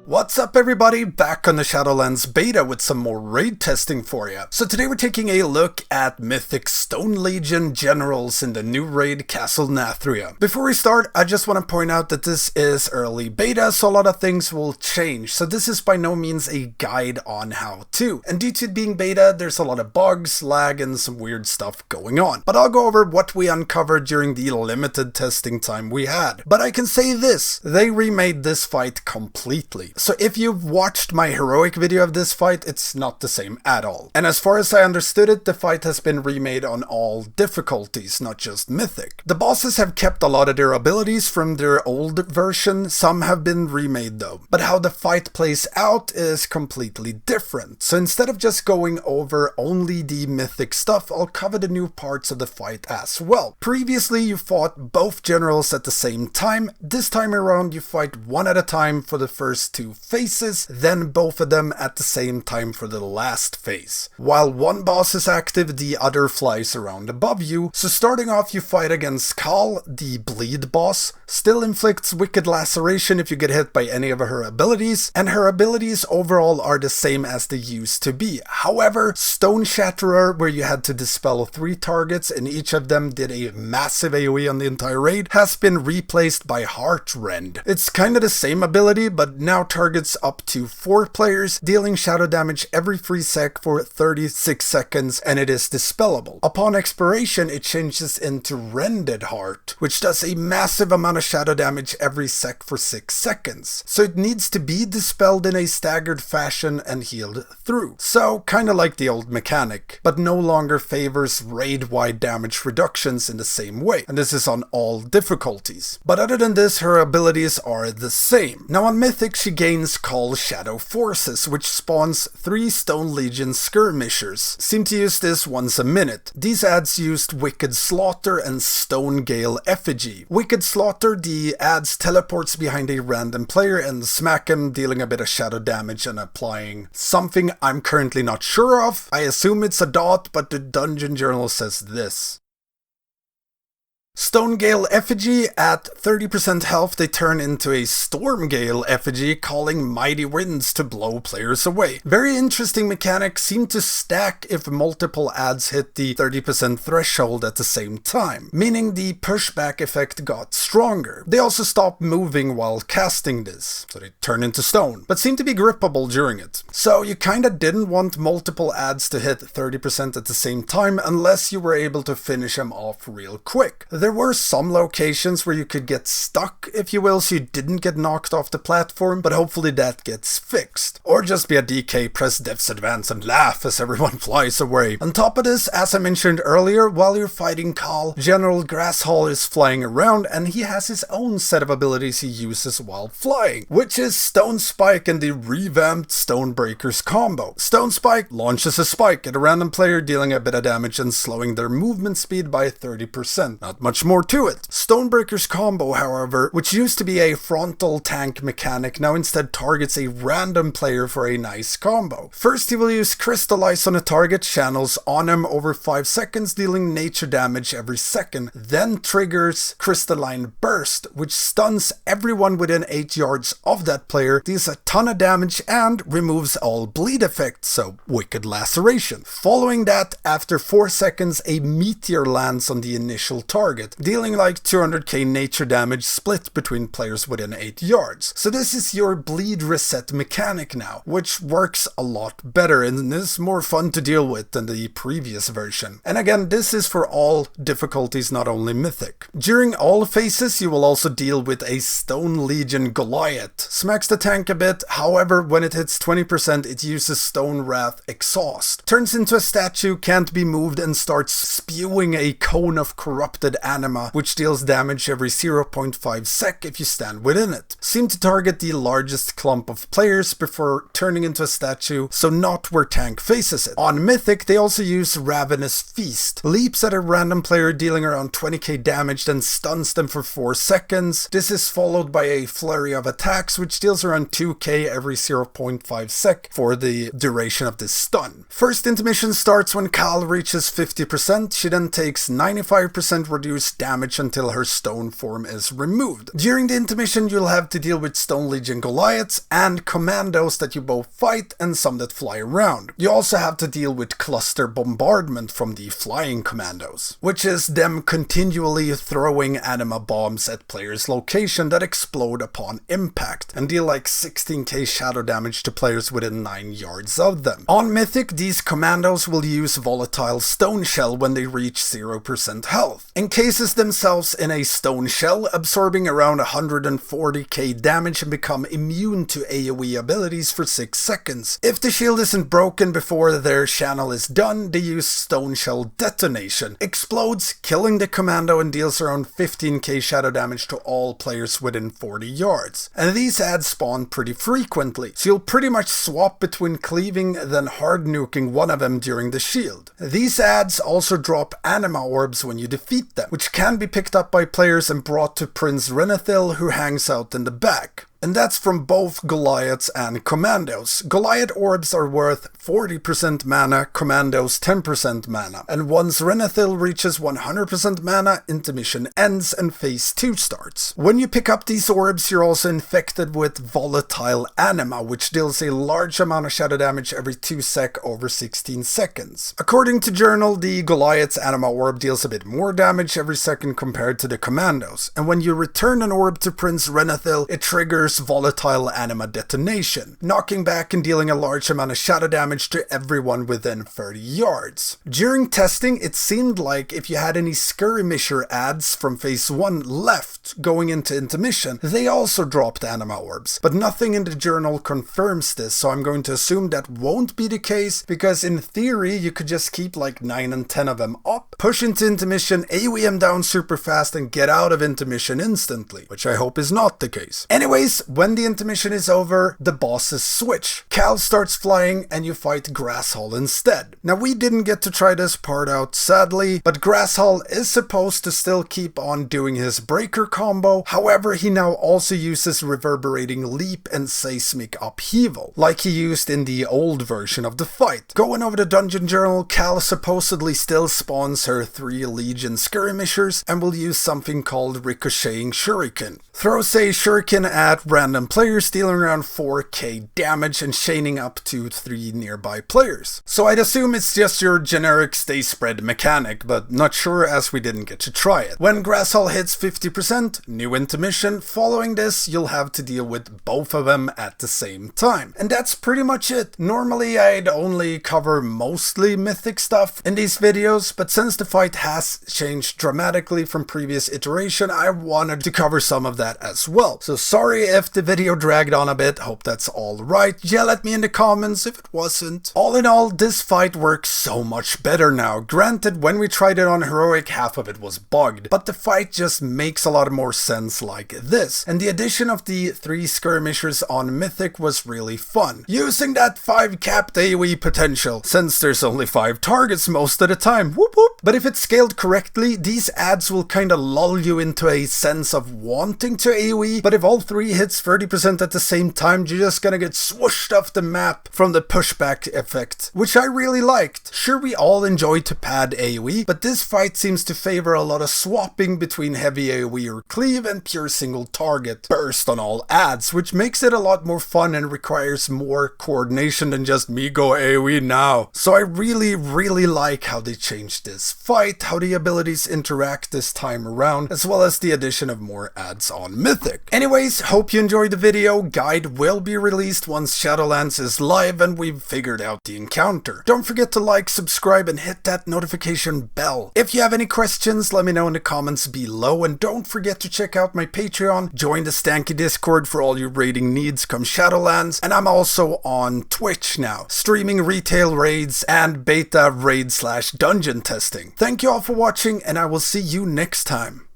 What's up everybody, back on the Shadowlands beta with some more raid testing for you. So today we're taking a look at Mythic Stone Legion generals in the new raid Castle Nathria. Before we start, I just want to point out that this is early beta, so a lot of things will change. So this is by no means a guide on how to. And due to it being beta, there's a lot of bugs, lag, and some weird stuff going on. But I'll go over what we uncovered during the limited testing time we had. But I can say this, they remade this fight completely. So if you've watched my heroic video of this fight, it's not the same at all. And as far as I understood it, the fight has been remade on all difficulties, not just Mythic. The bosses have kept a lot of their abilities from their old version, some have been remade though. But how the fight plays out is completely different. So instead of just going over only the Mythic stuff, I'll cover the new parts of the fight as well. Previously you fought both generals at the same time. This time around you fight one at a time for the first two phases, then both of them at the same time for the last phase. While one boss is active, the other flies around above you. So starting off you fight against Kaal, the bleed boss. Still inflicts wicked laceration if you get hit by any of her abilities, and her abilities overall are the same as they used to be. However, Stone Shatterer, where you had to dispel 3 targets and each of them did a massive AoE on the entire raid, has been replaced by Heart Rend. It's kind of the same ability, but now targets up to 4 players, dealing shadow damage every 3 sec for 36 seconds, and it is dispellable. Upon expiration, it changes into Rended Heart, which does a massive amount of shadow damage every sec for 6 seconds. So it needs to be dispelled in a staggered fashion and healed through. So kinda like the old mechanic, but no longer favors raid-wide damage reductions in the same way, and this is on all difficulties. But other than this, her abilities are the same. Now on Mythic, she gains Kaal Shadow Forces, which spawns 3 Stone Legion skirmishers. Seem to use this once a minute. These adds used Wicked Slaughter and Stone Gale Effigy. Wicked Slaughter, the adds teleports behind a random player and smack him, dealing a bit of shadow damage and applying something I'm currently not sure of. I assume it's a dot, but the dungeon journal says this. Stone Gale Effigy, at 30% health they turn into a Storm Gale Effigy, calling mighty winds to blow players away. Very interesting mechanic, seem to stack if multiple adds hit the 30% threshold at the same time, meaning the pushback effect got stronger. They also stop moving while casting this, so they turn into stone, but seem to be grippable during it. So you kinda didn't want multiple adds to hit 30% at the same time unless you were able to finish them off real quick. There were some locations where you could get stuck, if you will, so you didn't get knocked off the platform, but hopefully that gets fixed. Or just be a DK, press Dev's Advance and laugh as everyone flies away. On top of this, as I mentioned earlier, while you're fighting Kaal, General Grashaal is flying around and he has his own set of abilities he uses while flying, which is Stone Spike and the revamped Stonebreakers combo. Stone Spike launches a spike at a random player, dealing a bit of damage and slowing their movement speed by 30%. Not much more to it. Stonebreakers combo, however, which used to be a frontal tank mechanic, now instead targets a random player for a nice combo. First he will use Crystallize on a target, channels on him over 5 seconds, dealing nature damage every second, then triggers Crystalline Burst, which stuns everyone within 8 yards of that player, deals a ton of damage and removes all bleed effects, so wicked laceration. Following that, after 4 seconds, a meteor lands on the initial target, dealing like 200k nature damage split between players within 8 yards. So this is your bleed reset mechanic now, which works a lot better and is more fun to deal with than the previous version. And again, this is for all difficulties, not only Mythic. During all phases you will also deal with a Stone Legion Goliath. Smacks the tank a bit, however when it hits 20% it uses Stone Wrath Exhaust. Turns into a statue, can't be moved, and starts spewing a cone of corrupted anima, which deals damage every 0.5 sec if you stand within it. Seem to target the largest clump of players before turning into a statue, so not where tank faces it. On Mythic, they also use Ravenous Feast. Leaps at a random player, dealing around 20k damage, then stuns them for 4 seconds. This is followed by a flurry of attacks, which deals around 2k every 0.5 sec for the duration of this stun. First intermission starts when Kaal reaches 50%, she then takes 95% reduced player's damage until her stone form is removed. During the intermission, you'll have to deal with Stone Legion Goliaths and commandos that you both fight and some that fly around. You also have to deal with cluster bombardment from the flying commandos, which is them continually throwing anima bombs at players' location that explode upon impact and deal like 16k shadow damage to players within 9 yards of them. On Mythic, these commandos will use volatile stone shell when they reach 0% health. Encases themselves in a stone shell, absorbing around 140k damage and become immune to AoE abilities for 6 seconds. If the shield isn't broken before their channel is done, they use stone shell detonation. Explodes, killing the commando, and deals around 15k shadow damage to all players within 40 yards. And these ads spawn pretty frequently, so you'll pretty much swap between cleaving then hard nuking one of them during the shield. These ads also drop anima orbs when you defeat them, which can be picked up by players and brought to Prince Renathil, who hangs out in the back. And that's from both Goliaths and Commandos. Goliath orbs are worth 40% mana, Commandos 10% mana. And once Renathil reaches 100% mana, intermission ends and phase 2 starts. When you pick up these orbs, you're also infected with volatile anima, which deals a large amount of shadow damage every 2 sec over 16 seconds. According to Journal, the Goliath's anima orb deals a bit more damage every second compared to the Commandos. And when you return an orb to Prince Renathil, it triggers volatile anima detonation, knocking back and dealing a large amount of shadow damage to everyone within 30 yards. During testing, it seemed like if you had any skirmisher ads from phase 1 left going into intermission, they also dropped anima orbs, but nothing in the journal confirms this, so I'm going to assume that won't be the case, because in theory you could just keep like 9 and 10 of them up, push into intermission, AoE them down super fast and get out of intermission instantly, which I hope is not the case. Anyways, when the intermission is over, the bosses switch. Kaal starts flying and you fight Grashaal instead. Now, we didn't get to try this part out sadly, but Grashaal is supposed to still keep on doing his breaker combo. However, he now also uses reverberating leap and seismic upheaval, like he used in the old version of the fight. Going over the dungeon journal, Kaal supposedly still spawns her 3 Legion skirmishers and will use something called ricocheting shuriken. Throws a shuriken at random players, dealing around 4k damage and chaining up to 3 nearby players. So I'd assume it's just your generic stay spread mechanic, but not sure as we didn't get to try it. When Grashaal hits 50%, new intermission. Following this, you'll have to deal with both of them at the same time. And that's pretty much it. Normally I'd only cover mostly Mythic stuff in these videos, but since the fight has changed dramatically from previous iteration, I wanted to cover some of that as well. So sorry if the video dragged on a bit, hope that's alright. Yell at me in the comments if it wasn't. All in all, this fight works so much better now. Granted, when we tried it on Heroic, half of it was bugged, but the fight just makes a lot more sense like this. And the addition of the 3 skirmishers on Mythic was really fun, using that 5 capped AoE potential, since there's only 5 targets most of the time. Whoop whoop. But if it's scaled correctly, these ads will kinda lull you into a sense of wanting to AoE, but if all 3 hits 30% at the same time, you're just gonna get swooshed off the map from the pushback effect, which I really liked. Sure, we all enjoy to pad AoE, but this fight seems to favor a lot of swapping between heavy AoE or cleave and pure single target burst on all ads, which makes it a lot more fun and requires more coordination than just me go AoE now. So I really like how they changed this fight, how the abilities interact this time around, as well as the addition of more ads on Mythic. Anyways, hope you enjoyed the video. Guide will be released once Shadowlands is live and we've figured out the encounter. Don't forget to like, subscribe, and hit that notification bell. If you have any questions, let me know in the comments below, and don't forget to check out my Patreon, join the Stanky Discord for all your raiding needs come Shadowlands, and I'm also on Twitch now, streaming retail raids and beta raid/dungeon testing. Thank you all for watching, and I will see you next time.